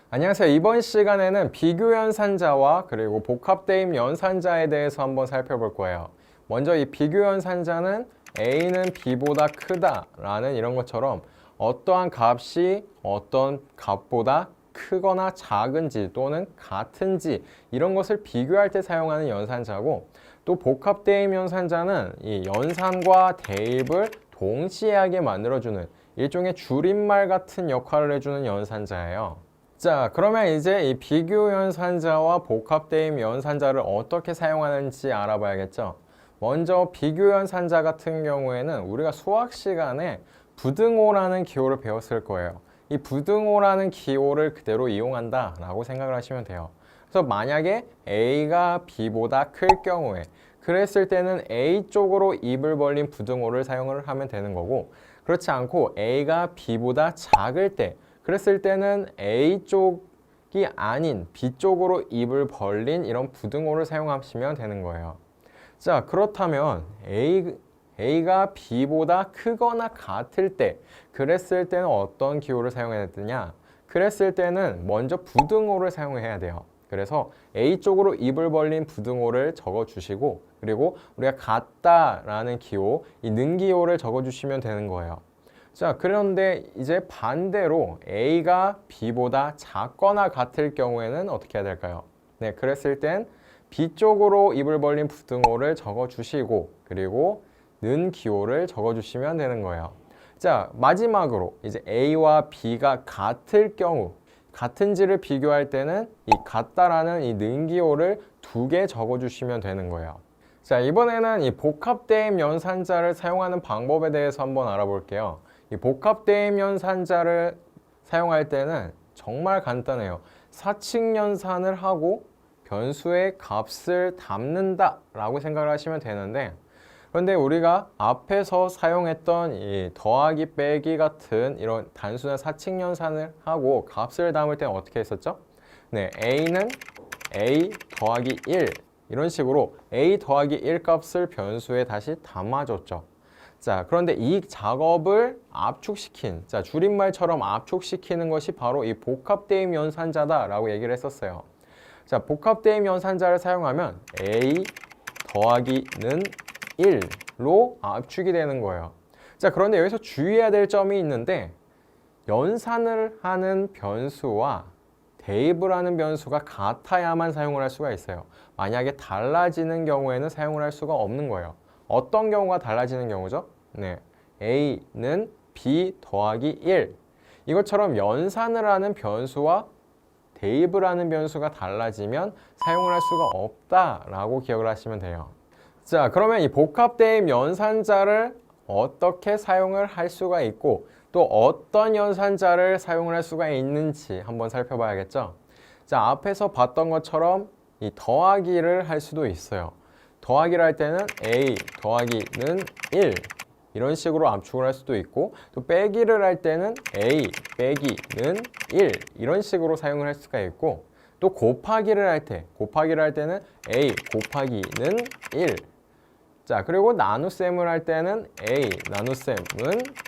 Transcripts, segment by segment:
안녕하세요. 이번 시간에는 비교연산자와 그리고 복합대입 연산자에 대해서 한번 살펴볼 거예요. 먼저 이 비교연산자는 A는 B보다 크다라는 이런 것처럼 어떠한 값이 어떤 값보다 크거나 작은지 또는 같은지 이런 것을 비교할 때 사용하는 연산자고, 또 복합대입 연산자는 이 연산과 대입을 동시에 하게 만들어주는 일종의 줄임말 같은 역할을 해주는 연산자예요. 자, 그러면 이제 이 비교 연산자와 복합대입 연산자를 어떻게 사용하는지 알아봐야겠죠. 먼저 비교 연산자 같은 경우에는 우리가 수학 시간에 부등호라는 기호를 배웠을 거예요. 이 부등호라는 기호를 그대로 이용한다 라고 생각을 하시면 돼요. 그래서 만약에 A가 B보다 클 경우에 그랬을 때는 A 쪽으로 입을 벌린 부등호를 사용을 하면 되는 거고, 그렇지 않고 A가 B보다 작을 때 그랬을 때는 A 쪽이 아닌 B 쪽으로 입을 벌린 이런 부등호를 사용하시면 되는 거예요. 자, 그렇다면 A가 B보다 크거나 같을 때 그랬을 때는 어떤 기호를 사용해야 되느냐? 그랬을 때는 먼저 부등호를 사용해야 돼요. 그래서 A 쪽으로 입을 벌린 부등호를 적어주시고, 그리고 우리가 같다라는 기호, 이 능기호를 적어주시면 되는 거예요. 자, 그런데 이제 반대로 A가 B보다 작거나 같을 경우에는 어떻게 해야 될까요? 네, 그랬을 땐 B 쪽으로 입을 벌린 부등호를 적어주시고, 그리고 는 기호를 적어주시면 되는 거예요. 자, 마지막으로 이제 A와 B가 같을 경우, 같은지를 비교할 때는 이 같다라는 이 는 기호를 2개 적어주시면 되는 거예요. 자, 이번에는 이 복합대입 연산자를 사용하는 방법에 대해서 한번 알아볼게요. 이 복합대입 연산자를 사용할 때는 정말 간단해요. 사칙연산을 하고 변수의 값을 담는다 라고 생각을 하시면 되는데, 그런데 우리가 앞에서 사용했던 이 더하기 빼기 같은 이런 단순한 사칙연산을 하고 값을 담을 때는 어떻게 했었죠? 네, A는 A 더하기 1 이런 식으로 A 더하기 1 값을 변수에 다시 담아줬죠. 자, 그런데 이 작업을 압축시킨, 자, 줄임말처럼 압축시키는 것이 바로 이 복합대입 연산자다라고 얘기를 했었어요. 자, 복합대입 연산자를 사용하면 A 더하기는 1로 압축이 되는 거예요. 자, 그런데 여기서 주의해야 될 점이 있는데, 연산을 하는 변수와 대입을 하는 변수가 같아야만 사용을 할 수가 있어요. 만약에 달라지는 경우에는 사용을 할 수가 없는 거예요. 어떤 경우가 달라지는 경우죠? 네, A는 B 더하기 1. 이것처럼 연산을 하는 변수와 대입을 하는 변수가 달라지면 사용을 할 수가 없다라고 기억을 하시면 돼요. 자, 그러면 이 복합대입 연산자를 어떻게 사용을 할 수가 있고, 또 어떤 연산자를 사용을 할 수가 있는지 한번 살펴봐야겠죠. 자, 앞에서 봤던 것처럼 이 더하기를 할 수도 있어요. 더하기를 할 때는 A 더하기는 1 이런 식으로 압축을 할 수도 있고, 또 빼기를 할 때는 A 빼기는 1 이런 식으로 사용을 할 수가 있고, 또 곱하기를 할 때는 A 곱하기는 1. 자, 그리고 나눗셈을 할 때는 A 나눗셈은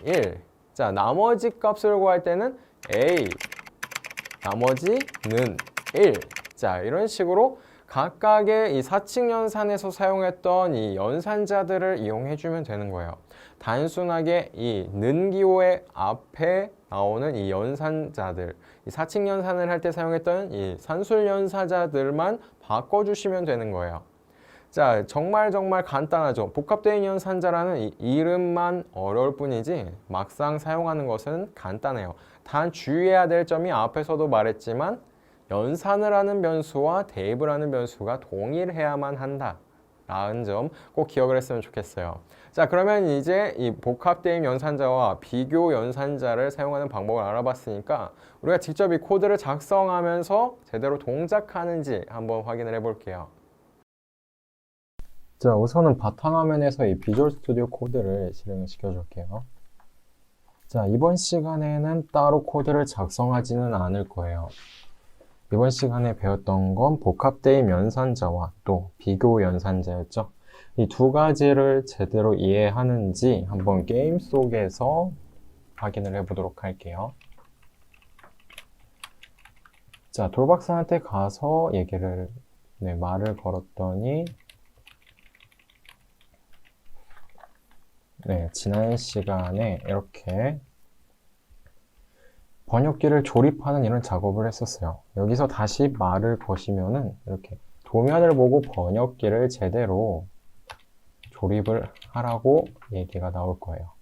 1. 자, 나머지 값을 구할 때는 A 나머지는 1. 자, 이런 식으로 각각의 이 사칙연산에서 사용했던 이 연산자들을 이용해주면 되는 거예요. 단순하게 이 는기호의 앞에 나오는 이 연산자들, 이 사칙연산을 할 때 사용했던 이 산술연산자들만 바꿔주시면 되는 거예요. 자, 정말 간단하죠. 복합대입 연산자라는 이 이름만 어려울 뿐이지 막상 사용하는 것은 간단해요. 단 주의해야 될 점이 앞에서도 말했지만, 연산을 하는 변수와 대입을 하는 변수가 동일해야만 한다 라는 점 꼭 기억을 했으면 좋겠어요. 자, 그러면 이제 이 복합대입 연산자와 비교 연산자를 사용하는 방법을 알아봤으니까 우리가 직접 이 코드를 작성하면서 제대로 동작하는지 한번 확인을 해볼게요. 자, 우선은 바탕화면에서 이 비주얼 스튜디오 코드를 실행을 시켜줄게요. 자, 이번 시간에는 따로 코드를 작성하지는 않을 거예요. 이번 시간에 배웠던 건 복합대입 연산자와 또 비교 연산자였죠. 이 두 가지를 제대로 이해하는지 한번 게임 속에서 확인을 해보도록 할게요. 자, 돌박사한테 가서 말을 걸었더니, 지난 시간에 이렇게 번역기를 조립하는 이런 작업을 했었어요. 여기서 다시 말을 거시면은 이렇게 도면을 보고 번역기를 제대로 조립을 하라고 얘기가 나올 거예요.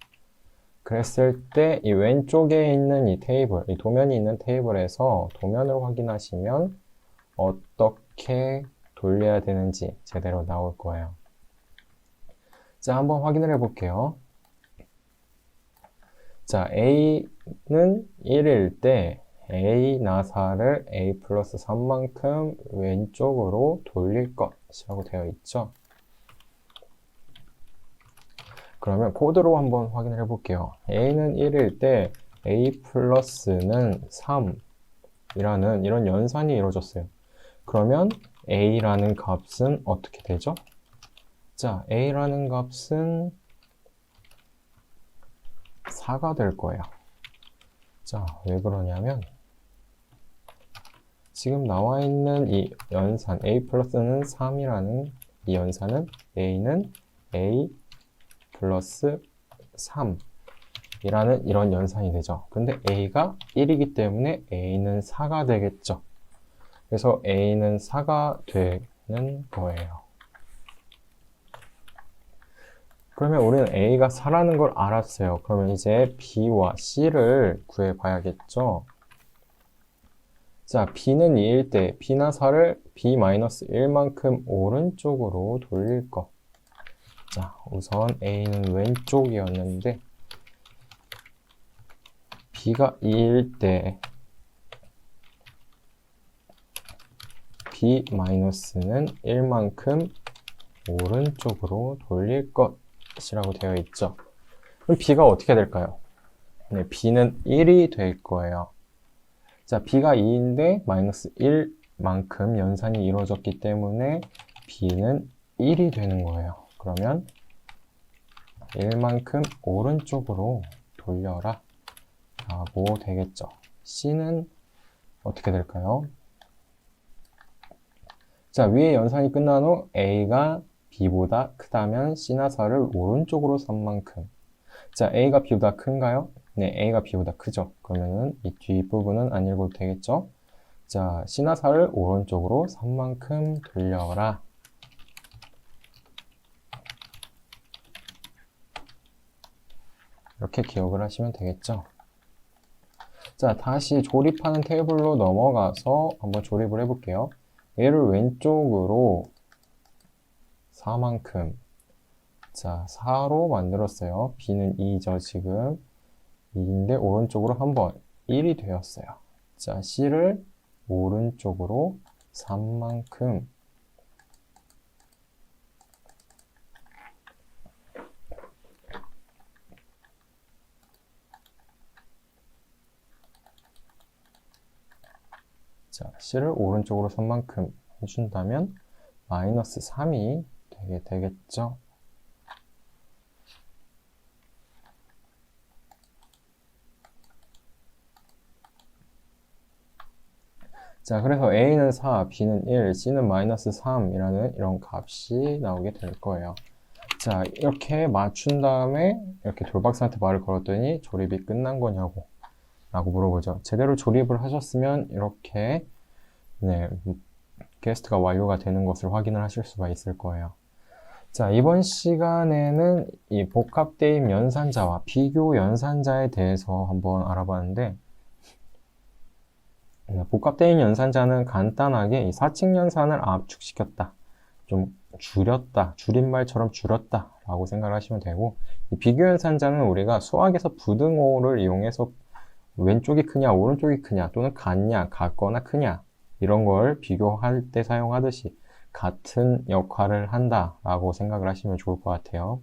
그랬을 때 이 왼쪽에 있는 이 테이블, 이 도면이 있는 테이블에서 도면을 확인하시면 어떻게 돌려야 되는지 제대로 나올 거예요. 자, 한번 확인을 해볼게요. 자, A는 1일 때 A 나사를 A 플러스 3만큼 왼쪽으로 돌릴 것이라고 되어 있죠. 그러면 코드로 한번 확인을 해볼게요. A는 1일 때 A 플러스는 3이라는 이런 연산이 이루어졌어요. 그러면 A라는 값은 어떻게 되죠? 자, A라는 값은 4가 될 거예요. 자, 왜 그러냐면 지금 나와 있는 이 연산 A 플러스는 3이라는 이 연산은 A는 A 플러스 3이라는 이런 연산이 되죠. 근데 A가 1이기 때문에 A는 4가 되겠죠. 그래서 A는 4가 되는 거예요. 그러면 우리는 A가 4라는 걸 알았어요. 그러면 이제 B와 C를 구해봐야겠죠. 자, B는 2일 때 B나 4를 B-1만큼 오른쪽으로 돌릴 것. 자, 우선 A는 왼쪽이었는데 B가 2일 때 B-는 1만큼 오른쪽으로 돌릴 것이라고 되어 있죠. 그럼 B가 어떻게 될까요? 네, B는 1이 될 거예요. 자, B가 2인데 마이너스 1만큼 연산이 이루어졌기 때문에 B는 1이 되는 거예요. 그러면 1만큼 오른쪽으로 돌려라 라고 되겠죠. C는 어떻게 될까요? 자, 위에 연산이 끝난 후 A가 B보다 크다면 C나 4를 오른쪽으로 3만큼. 자, A가 B보다 큰가요? 네, A가 B보다 크죠. 그러면은 이 뒷부분은 안 읽어도 되겠죠? 자, C나 4를 오른쪽으로 3만큼 돌려라. 이렇게 기억을 하시면 되겠죠? 자, 다시 조립하는 테이블로 넘어가서 한번 조립을 해볼게요. 얘를 왼쪽으로 4만큼. 자, 4로 만들었어요. B는 2죠, 지금. 2인데 오른쪽으로 한번 1이 되었어요. 자, C를 오른쪽으로 3만큼. 자, C를 오른쪽으로 3만큼 해준다면 마이너스 3이 되게 되겠죠. 자, 그래서 A는 4, B는 1, C는 마이너스 3이라는 이런 값이 나오게 될 거예요. 자, 이렇게 맞춘 다음에 이렇게 돌박사한테 말을 걸었더니 조립이 끝난 거냐고 라고 물어보죠. 제대로 조립을 하셨으면 이렇게 게스트가 완료가 되는 것을 확인을 하실 수가 있을 거예요. 자, 이번 시간에는 이 복합 대입 연산자와 비교 연산자에 대해서 한번 알아봤는데, 복합 대입 연산자는 간단하게 이 사칙 연산을 압축시켰다, 좀 줄였다, 줄임말처럼 줄였다 라고 생각을 하시면 되고, 이 비교 연산자는 우리가 수학에서 부등호를 이용해서 왼쪽이 크냐 오른쪽이 크냐 또는 같냐 같거나 크냐 이런 걸 비교할 때 사용하듯이 같은 역할을 한다 라고 생각을 하시면 좋을 것 같아요.